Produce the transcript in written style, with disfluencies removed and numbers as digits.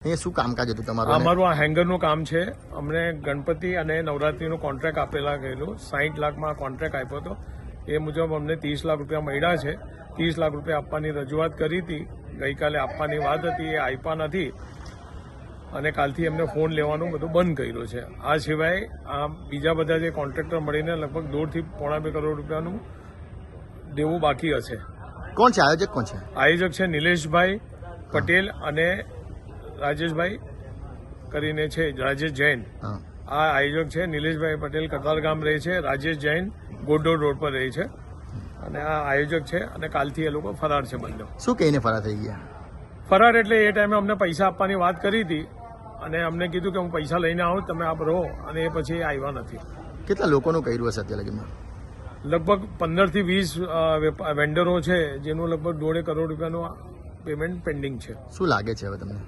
એ શું કામકાજ હતું તમારું? અમારું આ હેંગરનું કામ છે. અમને ગણપતિ અને નવરાત્રીનું કોન્ટ્રાક્ટ આપેલા ગયેલું 60 લાખમાં કોન્ટ્રાક્ટ આપ્યો હતો. એ મુજબ અમને 30 લાખ રૂપિયા મળ્યા છે. 30 લાખ રૂપિયા આપવાની રજૂઆત કરી હતી. ગઈકાલે આપવાની વાત હતી, એ આપ્યા નથી અને કાલથી એમને ફોન લેવાનું બધું બંધ કર્યું છે. આ સિવાય આ બીજા બધા જે કોન્ટ્રાક્ટર મળીને લગભગ 1.5 થી 2.5 કરોડ રૂપિયાનું દેવું બાકી હશે. કોણ છે આયોજક? કોણ છે આયોજક? છે નિલેશભાઈ પટેલ અને રાજેશભાઈ કરીને છે, રાજેશ જૈન. આ આયોજક છે નિલેશભાઈ પટેલ, કતાર ગામ રહે છે. રાજેશ જૈન ગોડોડ રોડ પર રહે છે અને આ આયોજક છે. અને કાલથી એ લોકો ફરાર છે બંને. શું કહીને ફરાર થઈ ગયા? ફરાર એટલે એ ટાઈમે અમને પૈસા આપવાની વાત કરી હતી અને અમને કીધું કે હું પૈસા લઈને આવું, તમે આપ રહો, અને એ પછી આવ્યા નથી. કેટલા લોકોનું કર્યું હશે અત્યારે લગીમાં? લગભગ 15 થી 20 વેન્ડરો છે, જેનું લગભગ 1.5 કરોડ રૂપિયાનું પેમેન્ટ પેન્ડિંગ છે. શું લાગે છે હવે તમને?